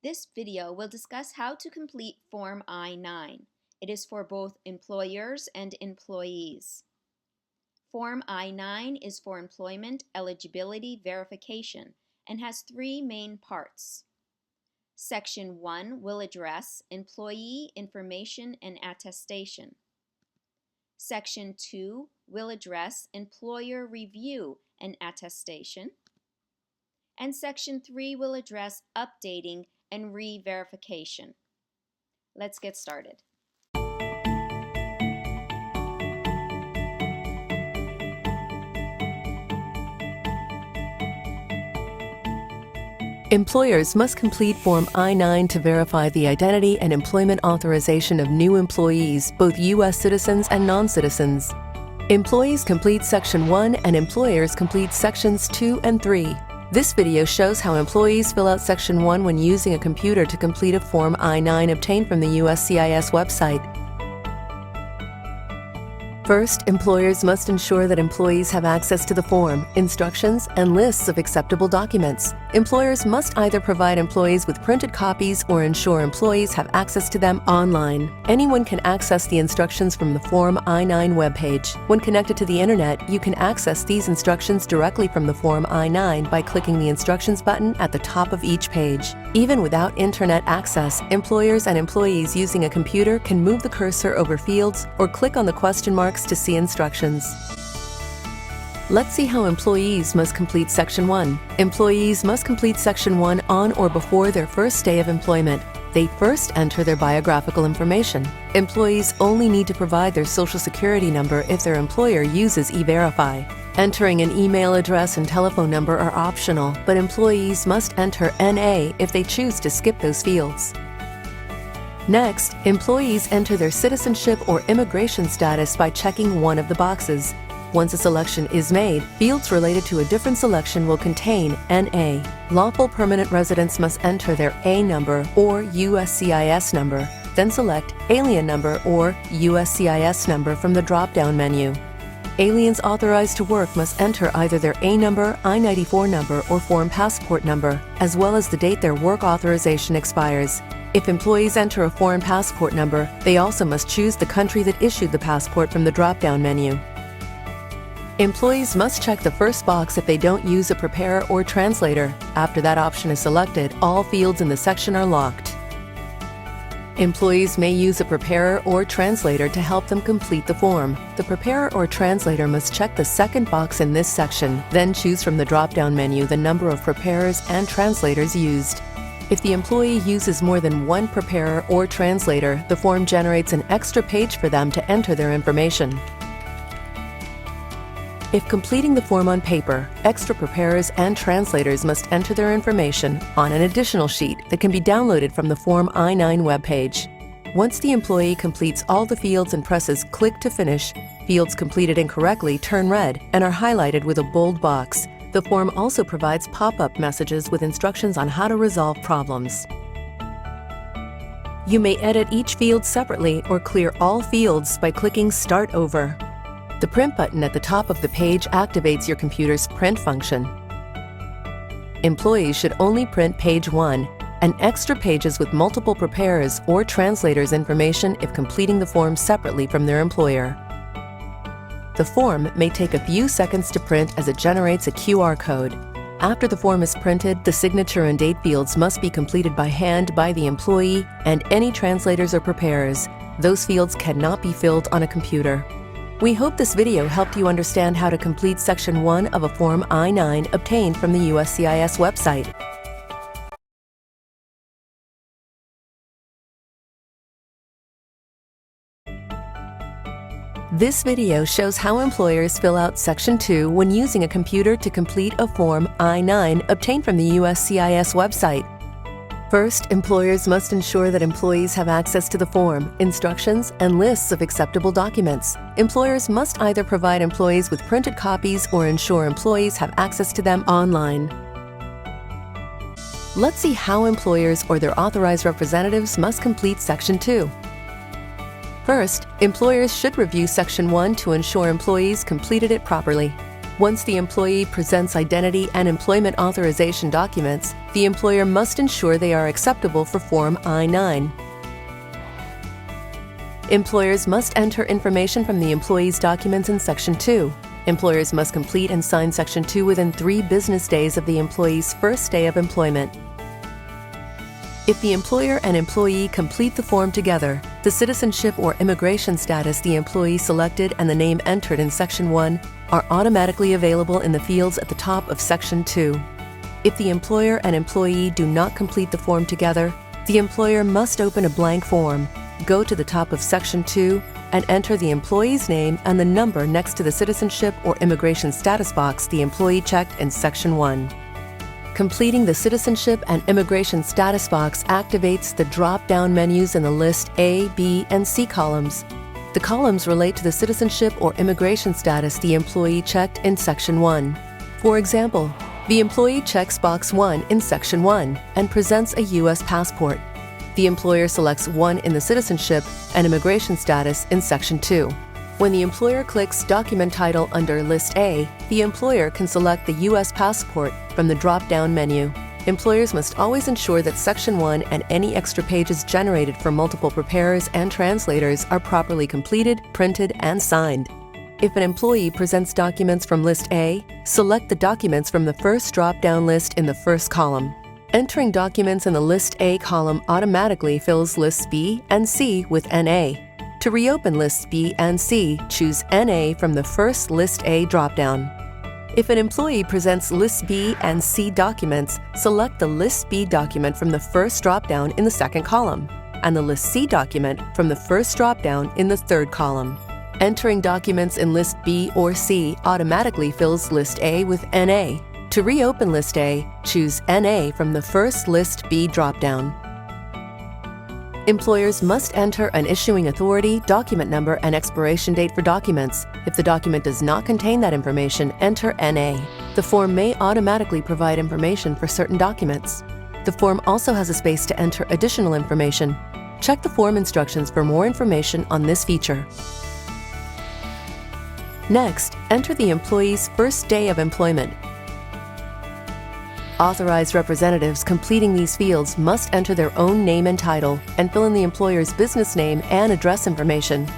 This video will discuss how to complete Form I-9. It is for both employers and employees. Form I-9 is for employment eligibility verification and has three main parts. Section 1 will address employee information and attestation. Section 2 will address employer review and attestation. And Section 3 will address updating and re-verification. Let's get started. Employers must complete Form I-9 to verify the identity and employment authorization of new employees, both U.S. citizens and non-citizens. Employees complete Section 1 and employers complete Sections 2 and 3. This video shows how employees fill out Section 1 when using a computer to complete a Form I-9 obtained from the USCIS website. First, employers must ensure that employees have access to the form, instructions, and lists of acceptable documents. Employers must either provide employees with printed copies or ensure employees have access to them online. Anyone can access the instructions from the Form I-9 webpage. When connected to the Internet, you can access these instructions directly from the Form I-9 by clicking the Instructions button at the top of each page. Even without Internet access, employers and employees using a computer can move the cursor over fields or click on the question marks to see instructions. Let's see how employees must complete Section 1. Employees must complete Section 1 on or before their first day of employment. They first enter their biographical information. Employees only need to provide their Social Security number if their employer uses E-Verify. Entering an email address and telephone number are optional, but employees must enter NA if they choose to skip those fields. Next, employees enter their citizenship or immigration status by checking one of the boxes. Once a selection is made, fields related to a different selection will contain NA. Lawful permanent residents must enter their A number or USCIS number, then select Alien number or USCIS number from the drop-down menu. Aliens authorized to work must enter either their A number, I-94 number, or foreign passport number, as well as the date their work authorization expires. If employees enter a foreign passport number, they also must choose the country that issued the passport from the drop-down menu. Employees must check the first box if they don't use a preparer or translator. After that option is selected, all fields in the section are locked. Employees may use a preparer or translator to help them complete the form. The preparer or translator must check the second box in this section, then choose from the drop-down menu the number of preparers and translators used. If the employee uses more than one preparer or translator, the form generates an extra page for them to enter their information. If completing the form on paper, extra preparers and translators must enter their information on an additional sheet that can be downloaded from the Form I-9 webpage. Once the employee completes all the fields and presses Click to Finish, fields completed incorrectly turn red and are highlighted with a bold box. The form also provides pop-up messages with instructions on how to resolve problems. You may edit each field separately or clear all fields by clicking Start Over. The Print button at the top of the page activates your computer's print function. Employees should only print page 1 and extra pages with multiple preparers or translators information if completing the form separately from their employer. The form may take a few seconds to print as it generates a QR code. After the form is printed, the signature and date fields must be completed by hand by the employee and any translators or preparers. Those fields cannot be filled on a computer. We hope this video helped you understand how to complete Section 1 of a Form I-9 obtained from the USCIS website. This video shows how employers fill out Section 2 when using a computer to complete a Form I-9 obtained from the USCIS website. First, employers must ensure that employees have access to the form, instructions, and lists of acceptable documents. Employers must either provide employees with printed copies or ensure employees have access to them online. Let's see how employers or their authorized representatives must complete Section 2. First, employers should review Section 1 to ensure employees completed it properly. Once the employee presents identity and employment authorization documents, the employer must ensure they are acceptable for Form I-9. Employers must enter information from the employee's documents in Section 2. Employers must complete and sign Section 2 within 3 business days of the employee's first day of employment. If the employer and employee complete the form together, the citizenship or immigration status the employee selected and the name entered in Section 1 are automatically available in the fields at the top of Section 2. If the employer and employee do not complete the form together, the employer must open a blank form, go to the top of Section 2, and enter the employee's name and the number next to the citizenship or immigration status box the employee checked in Section 1. Completing the citizenship and immigration status box activates the drop-down menus in the list A, B, and C columns. The columns relate to the citizenship or immigration status the employee checked in Section 1. For example, the employee checks box 1 in Section 1 and presents a U.S. passport. The employer selects 1 in the citizenship and immigration status in Section 2. When the employer clicks Document Title under List A, the employer can select the U.S. passport from the drop-down menu. Employers must always ensure that Section 1 and any extra pages generated for multiple preparers and translators are properly completed, printed, and signed. If an employee presents documents from List A, select the documents from the first drop-down list in the first column. Entering documents in the List A column automatically fills Lists B and C with NA. To reopen Lists B and C, choose NA from the first List A dropdown. If an employee presents List B and C documents, select the List B document from the first dropdown in the second column, and the List C document from the first dropdown in the third column. Entering documents in List B or C automatically fills List A with NA. To reopen List A, choose NA from the first List B dropdown. Employers must enter an issuing authority, document number, and expiration date for documents. If the document does not contain that information, enter NA. The form may automatically provide information for certain documents. The form also has a space to enter additional information. Check the form instructions for more information on this feature. Next, enter the employee's first day of employment. Authorized representatives completing these fields must enter their own name and title and fill in the employer's business name and address information.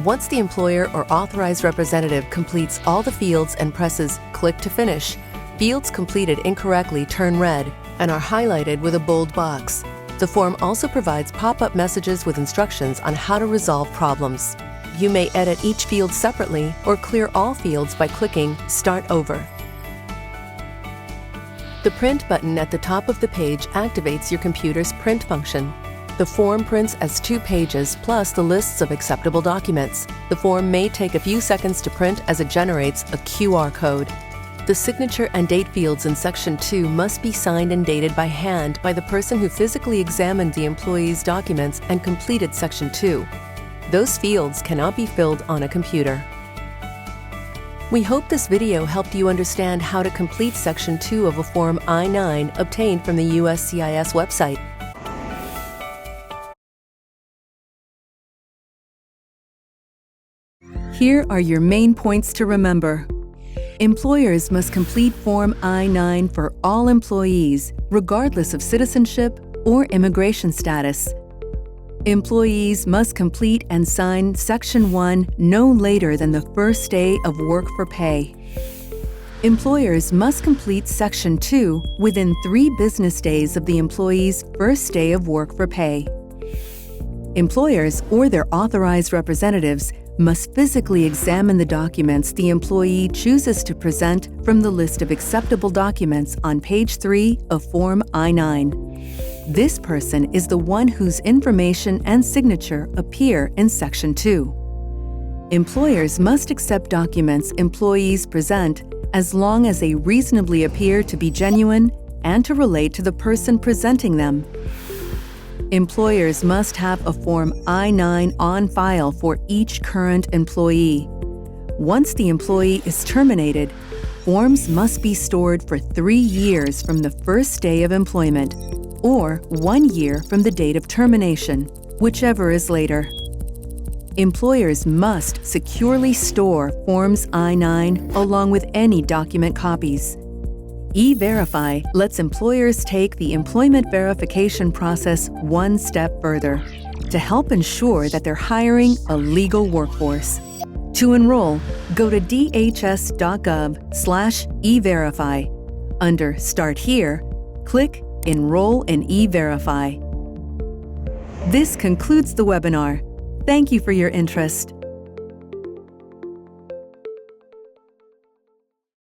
Once the employer or authorized representative completes all the fields and presses Click to Finish, fields completed incorrectly turn red and are highlighted with a bold box. The form also provides pop-up messages with instructions on how to resolve problems. You may edit each field separately or clear all fields by clicking Start Over. The Print button at the top of the page activates your computer's print function. The form prints as 2 pages plus the lists of acceptable documents. The form may take a few seconds to print as it generates a QR code. The signature and date fields in Section 2 must be signed and dated by hand by the person who physically examined the employee's documents and completed Section 2. Those fields cannot be filled on a computer. We hope this video helped you understand how to complete Section 2 of a Form I-9 obtained from the USCIS website. Here are your main points to remember. Employers must complete Form I-9 for all employees, regardless of citizenship or immigration status. Employees must complete and sign Section 1 no later than the first day of work for pay. Employers must complete Section 2 within 3 business days of the employee's first day of work for pay. Employers or their authorized representatives must physically examine the documents the employee chooses to present from the list of acceptable documents on page 3 of Form I-9. This person is the one whose information and signature appear in Section 2. Employers must accept documents employees present as long as they reasonably appear to be genuine and to relate to the person presenting them. Employers must have a Form I-9 on file for each current employee. Once the employee is terminated, forms must be stored for 3 years from the first day of employment, or 1 year from the date of termination, whichever is later. Employers must securely store Forms I-9 along with any document copies. E-Verify lets employers take the employment verification process one step further to help ensure that they're hiring a legal workforce. To enroll, go to dhs.gov/eVerify. Under Start Here, click Enroll in E-Verify. This concludes the webinar. Thank you for your interest.